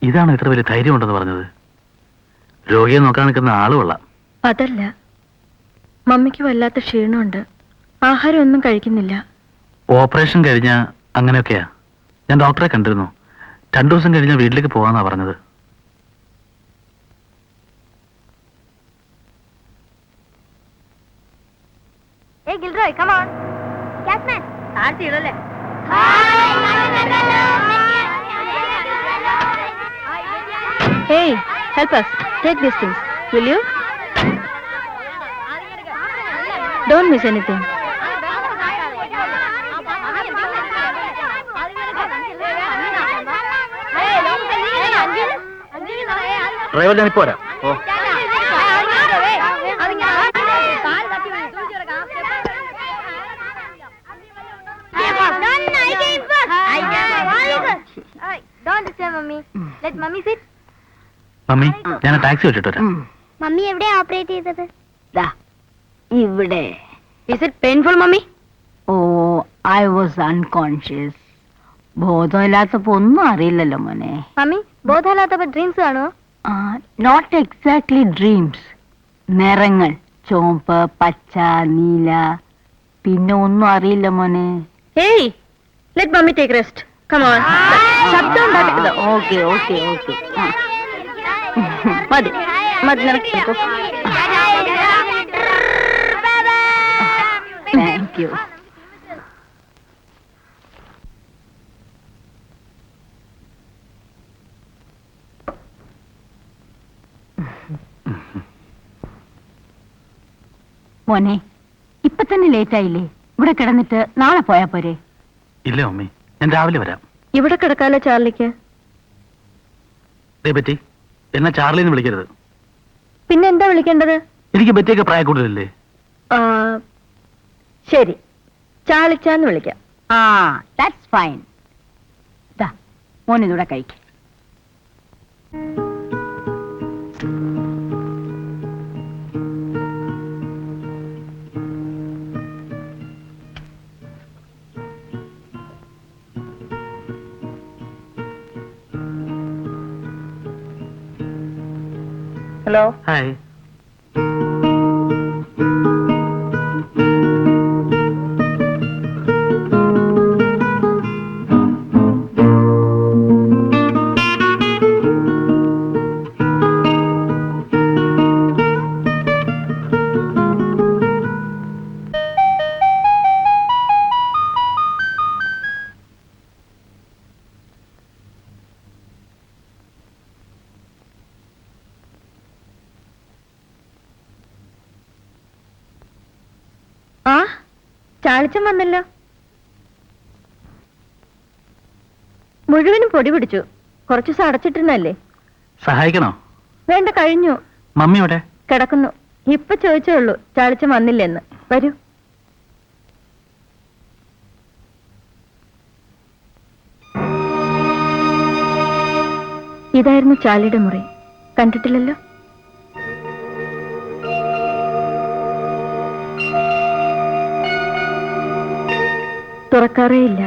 ഇതാണ് ഇത്ര വലിയ ധൈര്യം ഉണ്ടെന്ന് പറഞ്ഞത്? രോഗിയെ നോക്കാൻ നിൽക്കുന്ന ആള് കൊള്ളാം. അതല്ല, മമ്മിക്ക് വല്ലാത്ത ക്ഷീണമുണ്ട്, ആഹാരം ഒന്നും കഴിക്കുന്നില്ല. ഓപ്പറേഷൻ കഴിഞ്ഞ അങ്ങനെയൊക്കെയാ. ഞാൻ ഡോക്ടറെ കണ്ടിരുന്നു. 2 ദിവസം കഴിഞ്ഞാൽ വീട്ടിലേക്ക് പോവാന്നാ പറഞ്ഞത്. Hey Gilroy, come on. Catman. Aarti idale. Hey, help us. Take these things. Will you? Don't miss anything. Driver ഞാനിപ്പോ വരാം. Don't disturb mummy. Let mummy sit. Mummy, ഞാൻ ടാക്സി വെച്ചിട്ട് വരാം. മമ്മി എവിടെയാ ഓപ്പറേറ്റ് ചെയ്തത്? ദാ ഇവിടെ. Is it painful, mummy? Oh, I was unconscious. ബോധമില്ലാത്തപ്പോ ഒന്നും അറിയില്ലല്ലോ മോനെ. മമ്മി ബോധമില്ലാത്തപ്പോ ഡ്രീംസ് കാണുമോ? Not exactly dreams. നിറങ്ങൾ ചുവപ്പ്, പച്ച, നീല, പിന്നെ ഒന്നും അറിയില്ല മോനെ. Hey, let mummy take rest. Come on. ശബ്ദം ഉണ്ടാക്കരുത്. Okay okay okay. മതി മതി, നടക്കൂ. Thank you. മോനെ, ഇപ്പൊ തന്നെ ലേറ്റ് ആയില്ലേ? ഇവിടെ കിടന്നിട്ട് നാളെ പോയാ പോരെ? ഇല്ല മമ്മി, ഞാൻ രാവിലെ വരാം. ഇവിടെ കിടക്കാലോ ചാർലിക്ക്. ബെറ്റി, എന്നെ ചാർലിന്ന് വിളിക്കരുത്. പിന്നെ എന്താ വിളിക്കേണ്ടത്? എനിക്ക് ബെറ്റിയൊക്കെ പ്രായ കൂടുതലല്ലേ? ആ, ശരി, ചാളിച്ചാന്ന് വിളിക്കാം. That's fine. ദാ മോനിതൂടെ കഴിക്കും. ഹലോ. ഹായ്. ആ, ചാളിച്ചൻ വന്നല്ലോ. മുഴുവനും പൊടി പിടിച്ചു. കുറച്ചു ദിവസം അടച്ചിട്ടിരുന്നല്ലേ. സഹായിക്കണോ? വേണ്ട, കഴിഞ്ഞു. മമ്മി എവിടെ? കിടക്കുന്നു. ഇപ്പൊ ചോദിച്ചേ ഉള്ളൂ ചാളിച്ചൻ വന്നില്ലെന്ന്. വരൂ. ഇതായിരുന്നു ചാളിയുടെ മുറി. കണ്ടിട്ടില്ലല്ലോ. തുറക്കാറേ ഇല്ല.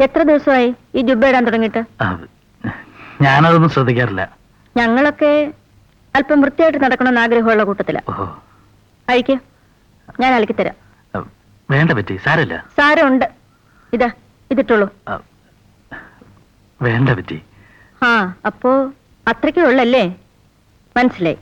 എത്ര ദിവസമായി ഈ ജുബ്ബ ഇടാൻ തുടങ്ങിയിട്ട്? ഞാനതൊന്നും ശ്രദ്ധിക്കാറില്ല. ഞങ്ങളൊക്കെ അല്പം വൃത്തിയായിട്ട് നടക്കണമെന്ന് ആഗ്രഹമുള്ള കൂട്ടത്തില. ഓഹോ. അഴിക്ക്. ഞാൻ അലക്കിത്തരാം. വേണ്ട ബെറ്റി, സാരമില്ല. സാരമുണ്ട്. ഇതാ ഇതിട്ടുള്ളൂ. വേണ്ട ബെറ്റി. ആ അപ്പോ അത്രയ്ക്കേ ഉള്ളല്ലേ? മനസ്സിലായി.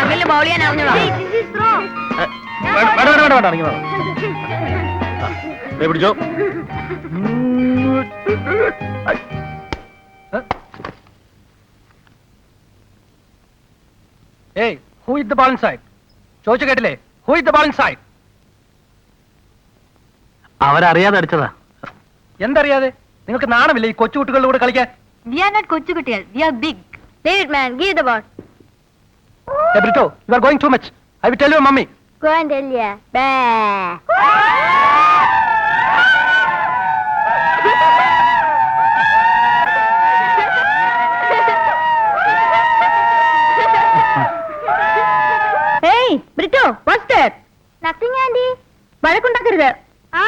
അകല് ബൗൾ ചെയ്യാൻ അറിഞ്ഞോളാം. പിടിച്ചോ. Hey, who hit the ball inside? ചോദിച്ചു കേട്ടില്ലേ? Who hit the ball inside? അവരറിയാതെ അടിച്ചതാ. എന്തറിയാതെ? നിങ്ങൾക്ക് നാണമില്ലേ ഈ കൊച്ചുകുട്ടികളുടെ കൂടെ കളിക്കാൻ? We are not കൊച്ചുകുട്ടികൾ. We are big. David man, give the ball. Hey, Brito, you are going too much. I will tell your mummy. Go and tell ya. Bah. Hey, Brito, what's that? Nothing, Andy. വഴക്കുണ്ടാക്കരുത്. ആ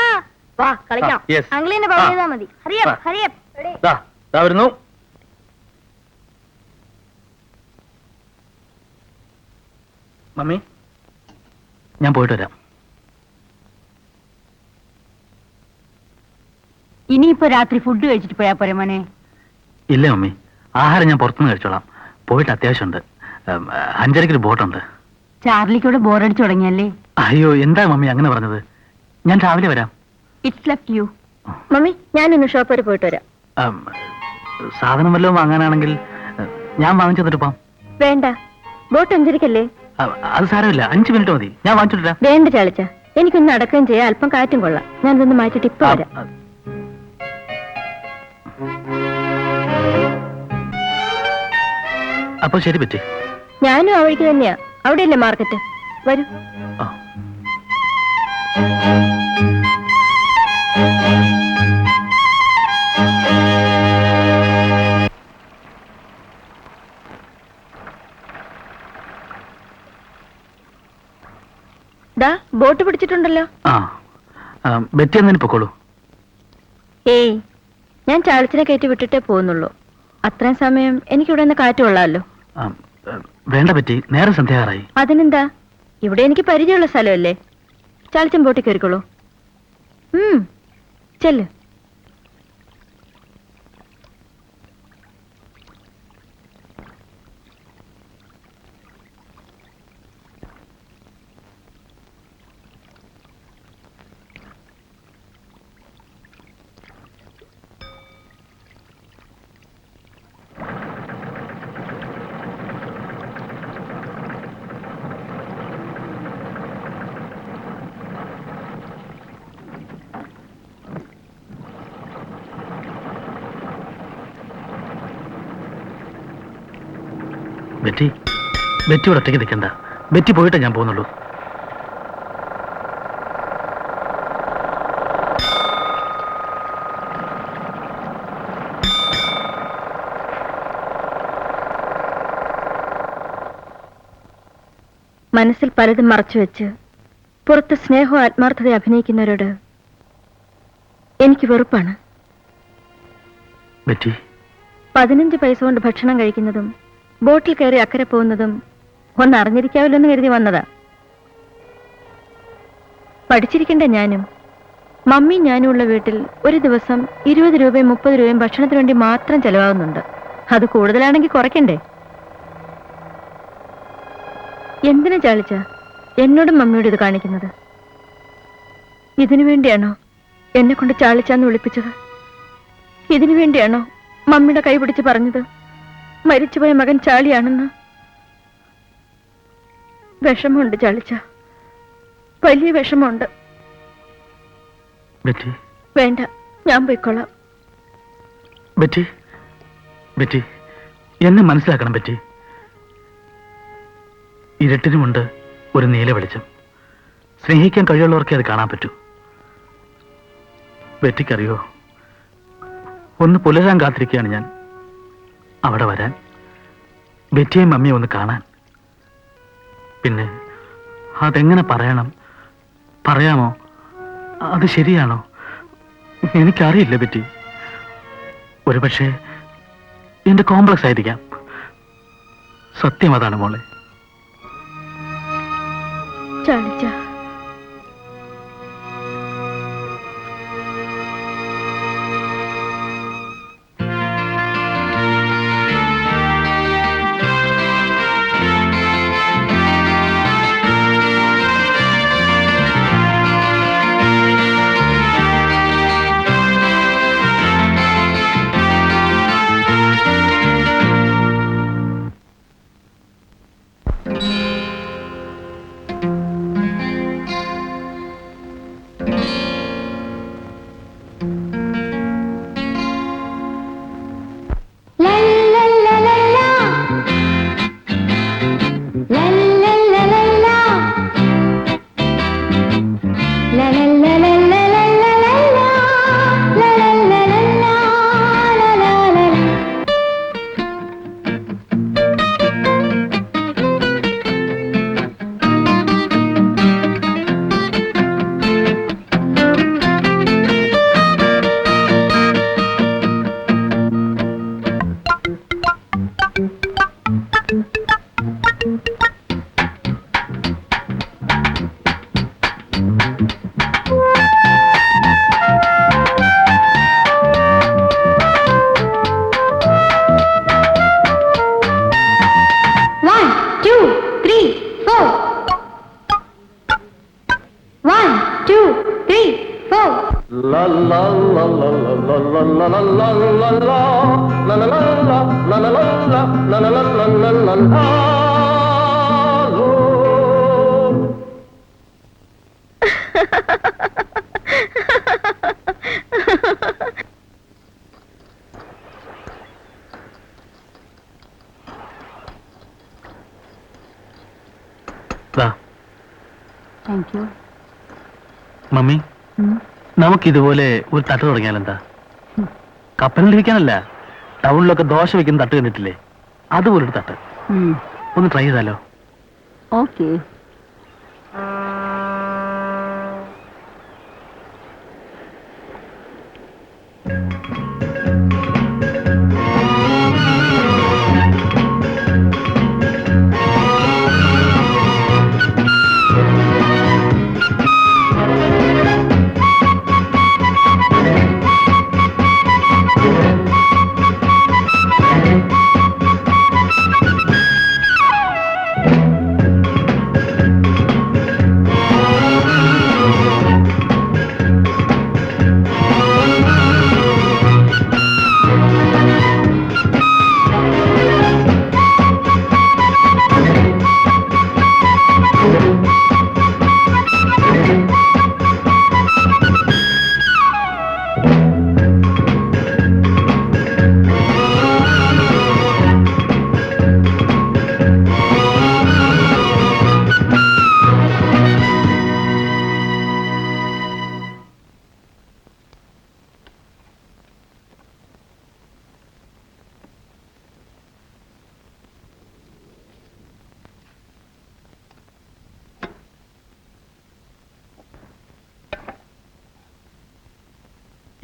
വാ കളിക്കാം. Yes. അങ്കിളിനെ bowl ചെയ്താൽ മതി. Hurry up, hurry up. ദാ വരുന്നു. Mummy, ഞാൻ പോയിട്ട് വരാം. ഇനിയിപ്പോ രാത്രി ഫുഡ് കഴിച്ചിട്ട് പോയാ പോരെ മോനെ? ഇല്ല മമ്മി, ആഹാരം ഞാൻ പുറത്തുനിന്ന് കഴിച്ചോളാം. പോയിട്ട് അത്യാവശ്യമുണ്ട്. 5:30 ബോട്ടുണ്ട്. ചാർലിക്കൂടെ ബോറടിച്ചു തുടങ്ങിയല്ലേ? അയ്യോ, എന്താ മമ്മി അങ്ങനെ പറഞ്ഞത്? ഞാൻ രാവിലെ വരാം. It's left you. മമ്മി ഞാനിന്ന് ഷോപ്പ് വരെ പോയിട്ട് വരാം. സാധനം വല്ലതും വാങ്ങാനാണെങ്കിൽ ഞാൻ വാങ്ങിച്ചു തന്നിട്ട് പോവാം. വേണ്ട, ബോട്ട് 5:30ക്കല്ലേ? അത് സാരമില്ല, 5 മിനിറ്റ് മതി, ഞാൻ വാങ്ങിച്ചിട്ട് വരാം. വേണ്ട ചാളിച്ച, എനിക്കൊന്ന് അടക്കുകയും ചെയ്യാം, അല്പം കാറ്റും കൊള്ളാം. ഞാൻ ഇതൊന്ന് മാറ്റിട്ട് ഇപ്പൊ വരാം. അപ്പൊ ശരി പറ്റി. ഞാനും ആ വഴിക്ക് തന്നെയാ. അവിടെയല്ലേ മാർക്കറ്റ്? വരൂ. ആ. ദാ ബോട്ട് പിടിച്ചിട്ടുണ്ടല്ലോ. ബെറ്റി എന്നതിന് പൊക്കോളൂ. ഏയ്, ഞാൻ ചാളിച്ചിനെ കയറ്റി വിട്ടിട്ടേ പോകുന്നുള്ളൂ. അത്രയും സമയം എനിക്കിവിടെ നിന്ന് കാറ്റ് കൊള്ളാമല്ലോ. വേണ്ട പറ്റി, നേരെ സന്ധ്യാറായി. അതിനെന്താ, ഇവിടെ എനിക്ക് പരിചയമുള്ള സ്ഥലമല്ലേ. ചാളിച്ചൻ ബോട്ടിൽ കയറിക്കോളൂ. ചെല്ല്. ബെറ്റി, ബെറ്റിയോട് ഒറ്റയ്ക്ക് നിൽക്കണ്ട. ബെറ്റി പോയിട്ടേ ഞാൻ പോകുന്നുള്ളൂ. മനസ്സിൽ പലതും മറച്ചുവെച്ച് പുറത്ത് സ്നേഹവും ആത്മാർത്ഥത അഭിനയിക്കുന്നവരോട് എനിക്ക് വെറുപ്പാണ്. ബെറ്റി, 15 പൈസ കൊണ്ട് ഭക്ഷണം കഴിക്കുന്നതും ബോട്ടിൽ കയറി അക്കരെ പോകുന്നതും ഒന്ന് അറിഞ്ഞിരിക്കാവില്ലോ എന്ന് കരുതി വന്നതാ. പഠിച്ചിരിക്കേണ്ട ഞാനും മമ്മി ഞാനും ഉള്ള വീട്ടിൽ ഒരു ദിവസം 20 രൂപയും 30 രൂപയും ഭക്ഷണത്തിന് വേണ്ടി മാത്രം ചെലവാകുന്നുണ്ട്. അത് കൂടുതലാണെങ്കിൽ കുറയ്ക്കണ്ടേ? എന്തിനു ചാളിച്ച എന്നോടും മമ്മിയോട് ഇത് കാണിക്കുന്നത്? ഇതിനു വേണ്ടിയാണോ എന്നെ കൊണ്ട് ചാളിച്ചാന്ന് വിളിപ്പിച്ചത്? ഇതിനു വേണ്ടിയാണോ മമ്മിയുടെ കൈ പിടിച്ച് പറഞ്ഞത് മരിച്ചുപോയ മകൻ ചാളിയാണെന്ന്? വിഷമമുണ്ട് ചാളിച്ച, വലിയ വിഷമമുണ്ട്. ബെറ്റി, വേണ്ട, ഞാൻ പോയിക്കൊള്ളാം. ബെറ്റി, ബെറ്റി, എന്നെ മനസ്സിലാക്കണം ബെറ്റി. ഇരുട്ടിനുമുണ്ട് ഒരു നീല വെളിച്ചം. സ്നേഹിക്കാൻ കഴിയുള്ളവർക്കേ അത് കാണാൻ പറ്റൂ. ബെറ്റിക്കറിയോ, ഒന്ന് പുലരാൻ കാത്തിരിക്കുകയാണ് ഞാൻ. അവിടെ വരാൻ, ബെറ്റിയെയും മമ്മിയെ ഒന്ന് കാണാൻ. പിന്നെ അതെങ്ങനെ പറയണം, പറയാമോ, അത് ശരിയാണോ, എനിക്കറിയില്ല ബെറ്റി. ഒരുപക്ഷെ എന്റെ കോംപ്ലക്സ് ആയിരിക്കാം. സത്യം അതാണ് മോളെ. ചാളിച്ച, താങ്ക് യു. മമ്മി, നമുക്കിതുപോലെ ഒരു തട്ട് തുടങ്ങിയാലെന്താ? കപ്പലിലിരിക്കാനല്ല, ടൗണിലൊക്കെ ദോശ വെക്കുന്ന തട്ട് കണ്ടിട്ടില്ലേ? അതുപോലൊരു തട്ട് ഒന്ന് ട്രൈ ചെയ്താലോ? ഓക്കെ.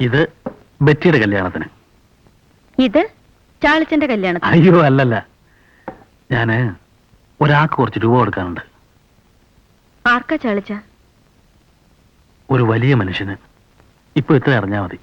ഇത് ബെറ്റിയുടെ കല്യാണത്തിന്. ഇത് ചാളിച്ചന്റെ കല്യാണത്തിന്. അയ്യോ അല്ലല്ല, ഞാന് ഒരാൾക്ക് കുറച്ച് രൂപ കൊടുക്കാനുണ്ട്. ആർക്കാ ചാളിച്ച? ഒരു വലിയ മനുഷ്യന്. ഇപ്പൊ ഇത്ര അറിഞ്ഞാ മതി.